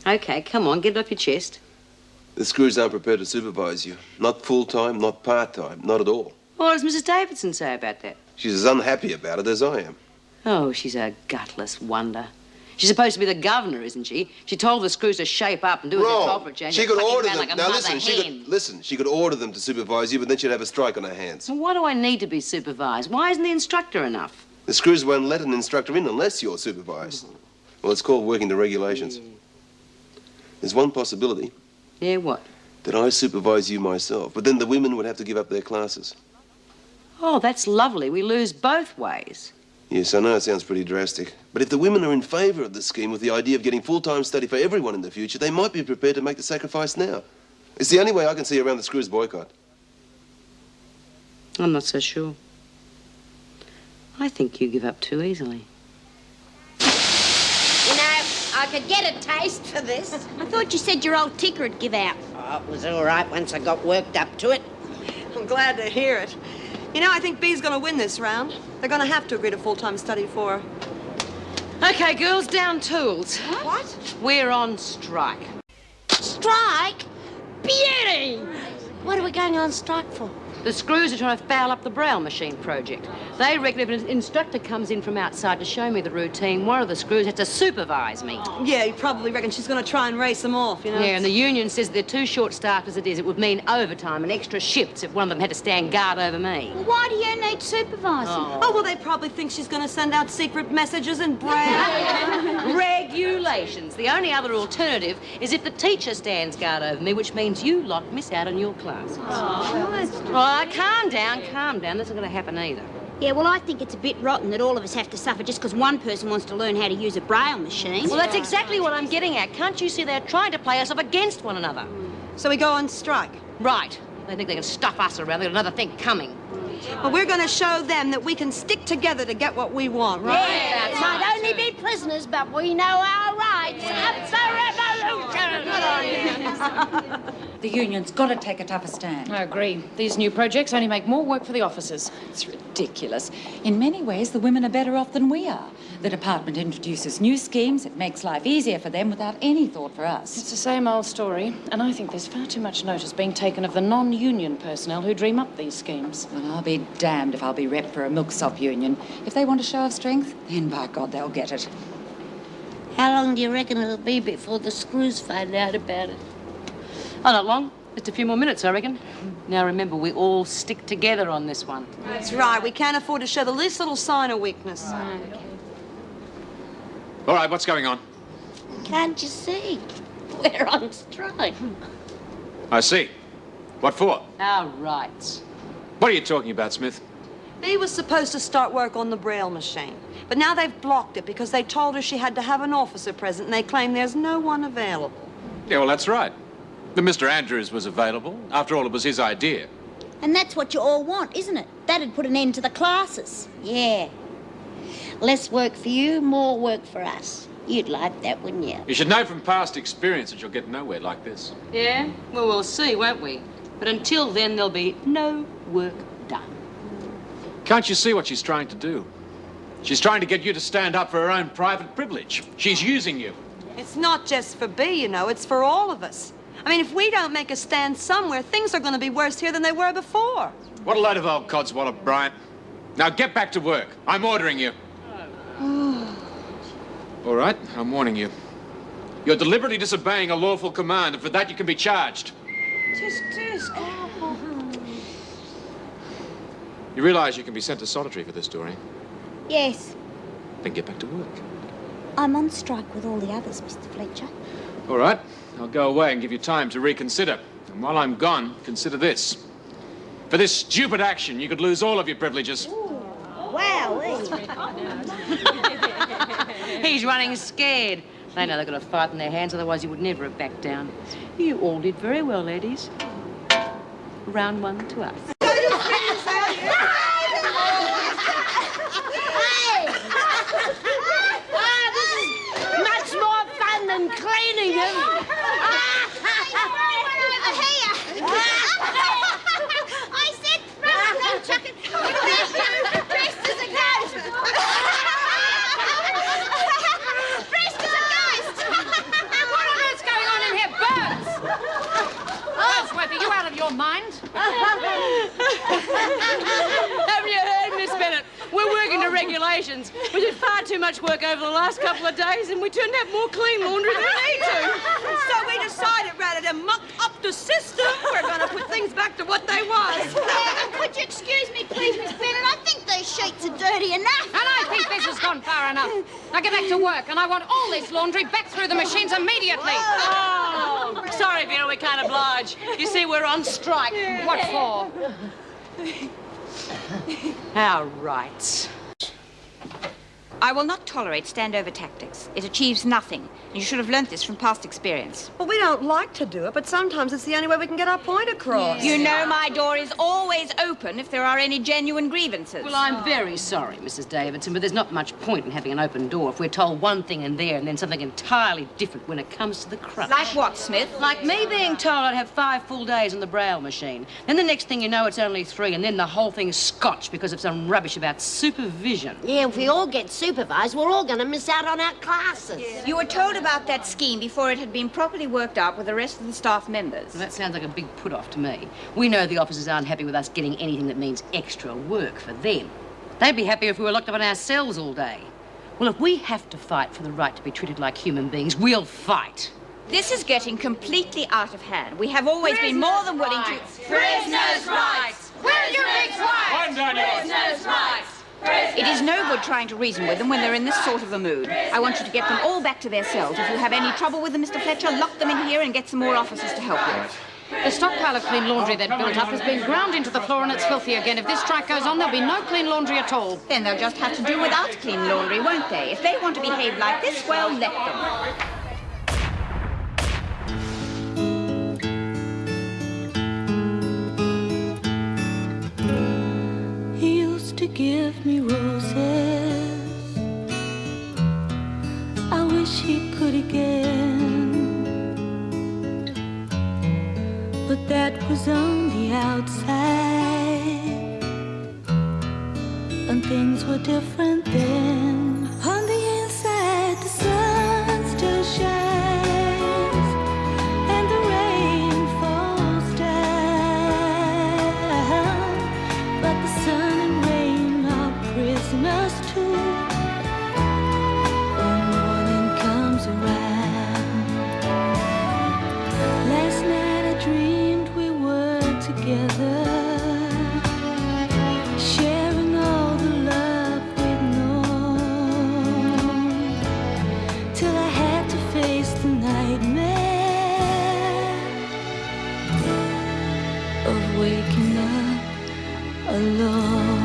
Okay, come on, get it off your chest. The screws aren't prepared to supervise you. Not full-time, not part-time, not at all. What does Mrs. Davidson say about that? She's as unhappy about it as I am. Oh, she's a gutless wonder. She's supposed to be the governor, isn't she? She told the screws to shape up and do as they're told for a change. She could order them. Like Now listen, she could order them to supervise you, but then she'd have a strike on her hands. Well, why do I need to be supervised? Why isn't the instructor enough? The screws won't let an instructor in unless you're supervised. Well, it's called working the regulations. There's one possibility. Yeah, what? That I supervise you myself, but then the women would have to give up their classes. Oh, that's lovely. We lose both ways. Yes, I know it sounds pretty drastic. But if the women are in favour of the scheme with the idea of getting full-time study for everyone in the future, they might be prepared to make the sacrifice now. It's the only way I can see around the screws boycott. I'm not so sure. I think you give up too easily. You know, I could get a taste for this. I thought you said your old ticker would give out. Oh, it was all right once I got worked up to it. I'm glad to hear it. You know, I think B's going to win this round. They're going to have to agree to full-time study for her. Okay, girls, down tools. What? We're on strike. Strike? Beauty! What are we going on strike for? The screws are trying to foul up the Braille machine project. They reckon if an instructor comes in from outside to show me the routine, one of the screws has to supervise me. Yeah, you probably reckon she's going to try and race them off, you know? Yeah, and the union says they're too short-staffed as it is. It would mean overtime and extra shifts if one of them had to stand guard over me. Well, why do you need supervising? Oh, well, they probably think she's going to send out secret messages in Braille. Regulations. The only other alternative is if the teacher stands guard over me, which means you lot miss out on your classes. Oh, calm down, calm down. That's not going to happen either. Yeah, well, I think it's a bit rotten that all of us have to suffer just because one person wants to learn how to use a Braille machine. Well, that's exactly what I'm getting at. Can't you see they're trying to play us off against one another? So we go on strike. Right. They think they can stuff us around. They've got another thing coming. Well, we're going to show them that we can stick together to get what we want, right? Yeah, we might only be prisoners, but we know our rights. Up the revolution! The union's got to take a tougher stand. I agree. These new projects only make more work for the officers. It's ridiculous. In many ways, the women are better off than we are. The department introduces new schemes. It makes life easier for them without any thought for us. It's the same old story, and I think there's far too much notice being taken of the non-union personnel who dream up these schemes. Well, I'll be damned if I'll be rep for a milksop union. If they want a show of strength, then by God, they'll get it. How long do you reckon it'll be before the screws find out about it? Oh, not long. Just a few more minutes, I reckon. Now, remember, we all stick together on this one. That's right. We can't afford to show the least little sign of weakness. All right, what's going on? Can't you see? We're on strike. I see. What for? Our rights. What are you talking about, Smith? Bee was supposed to start work on the Braille machine, but now they've blocked it because they told her she had to have an officer present, and they claim there's no one available. Yeah, well, that's right. But Mr. Andrews was available. After all, it was his idea. And that's what you all want, isn't it? That'd put an end to the classes. Yeah. Less work for you, more work for us. You'd like that, wouldn't you? You should know from past experience that you'll get nowhere like this. Yeah? Well, we'll see, won't we? But until then, there'll be no work done. Can't you see what she's trying to do? She's trying to get you to stand up for her own private privilege. She's using you. It's not just for Bee, you know, it's for all of us. I mean, if we don't make a stand somewhere, things are going to be worse here than they were before. What a load of old codswallop, Bryant. Now get back to work. I'm ordering you. All right, I'm warning you. You're deliberately disobeying a lawful command, and for that you can be charged. Just You realize you can be sent to solitary for this, Doreen? Yes. Then get back to work. I'm on strike with all the others, Mr. Fletcher. All right, I'll go away and give you time to reconsider. And while I'm gone, consider this. For this stupid action, you could lose all of your privileges. Wow, He's running scared. They know they've got a fight in their hands, otherwise he would never have backed down. You all did very well, ladies. Round one to us. Much more fun than cleaning him. over here. I said throw it, chuck it. Dressed as a ghost. Dressed as a ghost. One of those Congratulations. We did far too much work over the last couple of days and we turned out more clean laundry than we need to. So we decided, rather than muck up the system, we're going to put things back to what they was. Could you excuse me, please, Miss Bennett? I think those sheets are dirty enough. And I think this has gone far enough. Now get back to work, and I want all this laundry back through the machines immediately. Oh, sorry, Vera, we can't oblige. You see, we're on strike. What for? Our rights. I will not tolerate standover tactics. It achieves nothing. You should have learnt this from past experience. Well, we don't like to do it, but sometimes it's the only way we can get our point across. You know my door is always open if there are any genuine grievances. Well, I'm very sorry, Mrs. Davidson, but there's not much point in having an open door if we're told one thing in there and then something entirely different when it comes to the crunch. Like what, Smith? Like me being told I'd have 5 full days on the Braille machine. Then the next thing you know, it's only 3, and then the whole thing's scotched because of some rubbish about supervision. Yeah, if we all get supervised, we're all going to miss out on our classes. You were told about that scheme before it had been properly worked out with the rest of the staff members. Well, that sounds like a big put-off to me. We know the officers aren't happy with us getting anything that means extra work for them. They'd be happier if we were locked up in our cells all day. Well, if we have to fight for the right to be treated like human beings, we'll fight. This is getting completely out of hand. We have always been more than willing to... Prisoners' rights! Will you be quiet? One down yours. Prisoners' rights! It is no good trying to reason with them when they're in this sort of a mood. I want you to get them all back to their cells. If you have any trouble with them, Mr. Fletcher, lock them in here and get some more officers to help you. The stockpile of clean laundry they'd built up has been ground into the floor and it's filthy again. If this strike goes on, there'll be no clean laundry at all. Then they'll just have to do without clean laundry, won't they? If they want to behave like this, well, let them. Give me roses. I wish he could again, but that was on the outside, and things were different then. On the inside, the sun still shines, and the rain falls down, but the sun prisoners too. When morning comes around, last night I dreamed we were together, sharing all the love we'd known, till I had to face the nightmare of waking up alone.